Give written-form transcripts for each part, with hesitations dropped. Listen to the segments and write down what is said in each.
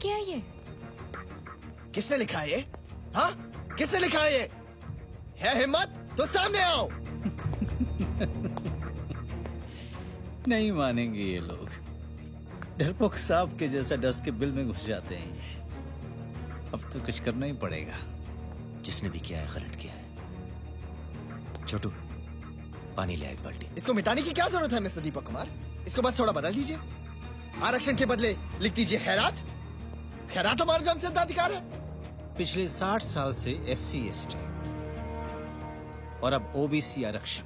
क्या है ये? किसने लिखा है ये? हाँ, किसने लिखा है ये? है हिम्मत तो सामने आओ। नहीं मानेंगे ये लोग। डरपोक सांप के जैसा डस के बिल में घुस जाते हैं ये। अब तो कुछ करना ही पड़ेगा। जिसने भी किया है गलत किया है। छोटू, पानी ले एक बाल्टी। इसको मिटाने की क्या जरूरत है मिस्टर दीपक कुमार? इसको बस थोड़ा बदल दीजिए। आरक्षण के बदले लिख दीजिए खैरात। खैरात हमारा जन्मसिद्ध अधिकार है। पिछले 60 साल से SC ST और अब OBC आरक्षण।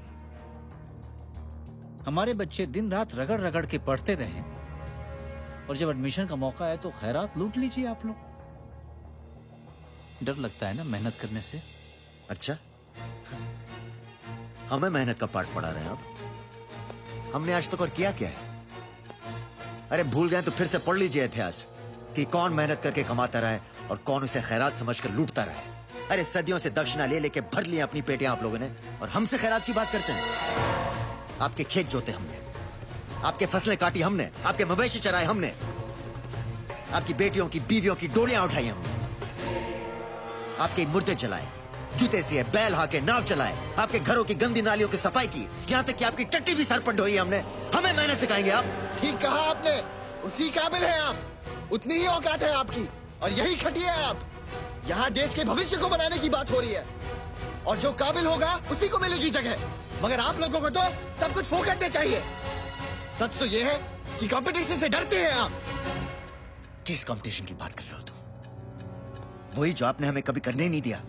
हमारे बच्चे दिन रात रगड़ रगड़ के पढ़ते रहे और जब एडमिशन का मौका है तो खैरात लूट लीजिए आप लोग। डर लगता है ना मेहनत करने से। अच्छा, हमें मेहनत का पाठ पढ़ा रहे हैं आप। हमने आज तक और किया क्या है? अरे भूल गए तो फिर से पढ़ लीजिए इतिहास कि कौन मेहनत करके कमाता रहा है और कौन उसे खैरात समझकर लूटता रहा है। अरे सदियों से दक्षिणा ले लेके भर ली अपनी पेटियां आप लोगों ने, और हमसे खैरात की बात करते हैं। आपके खेत जोते हमने, आपके फसलें काटी हमने, आपके मवेशी चराए हमने, आपकी बेटियों की बीवियों की डोलियां उठाई हमने, आपके मुर्दे जलाए, जूते सिए, बैल हाके, नाव चलाए, आपके घरों की गंदी नालियों की सफाई की, यहाँ तक कि आपकी टट्टी भी सर पर ढोई हमने। हमें मेहनत सिखाएंगे आप? ठीक कहा आपने, उसी काबिल है आप, उतनी ही औकात है आपकी, और यही खटिए आप। यहाँ देश के भविष्य को बनाने की बात हो रही है, और जो काबिल होगा उसी को मिलेगी जगह। मगर आप लोगों को तो सब कुछ फोकट में चाहिए। सच तो ये है कि कंपटीशन से डरते हैं आप। किस कंपटीशन की बात कर रहे हो तुम? वही जो आपने हमें कभी करने ही नहीं दिया।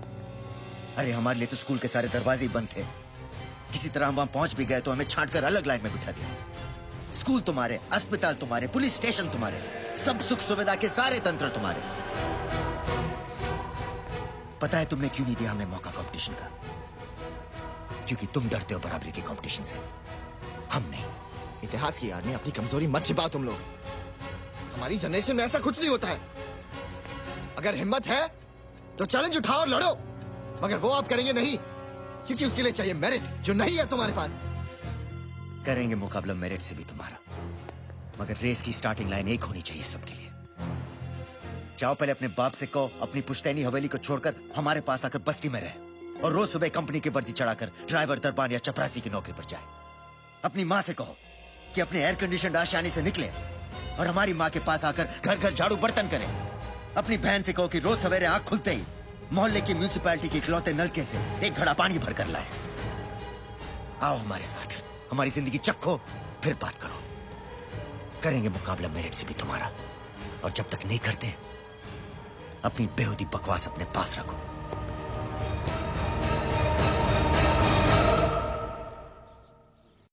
अरे हमारे लिए तो स्कूल के सारे दरवाजे ही बंद थे। किसी तरह हम वहां पहुंच भी गए तो हमें छांट कर अलग लाइन में बिठा दिया। स्कूल तुम्हारे, अस्पताल तुम्हारे, पुलिस स्टेशन तुम्हारे, सब सुख सुविधा के सारे तंत्र तुम्हारे। पता है तुमने क्यों नहीं दिया हमें मौका कंपटीशन का? क्योंकि तुम डरते हो बराबरी के कंपटीशन से, हम नहीं। इतिहास की याद में अपनी कमजोरी मत छिपाओ तुम लोग। हमारी जनरेशन में ऐसा कुछ नहीं होता है। अगर हिम्मत है तो चैलेंज उठाओ और लड़ो, मगर वो आप करेंगे नहीं, क्योंकि उसके लिए चाहिए मेरिट, जो नहीं है तुम्हारे पास। करेंगे मुकाबला मेरिट से भी तुम्हारा, मगर रेस की स्टार्टिंग लाइन एक होनी चाहिए सबके लिए। जाओ पहले अपने बाप से कहो अपनी पुश्तैनी हवेली को छोड़कर हमारे पास आकर बस्ती में रहे, और रोज सुबह कंपनी की वर्दी चढ़ाकर ड्राइवर, दरबान या चपरासी की नौकरी पर जाए। अपनी माँ से कहो कि अपने एयर कंडीशन आशियाने से निकले और हमारी माँ के पास आकर घर घर झाड़ू बर्तन करे। अपनी बहन से कहो कि रोज सवेरे आंख खुलते ही मोहल्ले की म्यूनिसिपैलिटी के इकलौते नलके से एक घड़ा पानी भर कर लाए। आओ हमारे साथ, हमारी जिंदगी चखो, फिर बात करो। करेंगे मुकाबला मेरिट से भी तुम्हारा, और जब तक नहीं करते अपनी बेहूदी बकवास अपने पास रखो।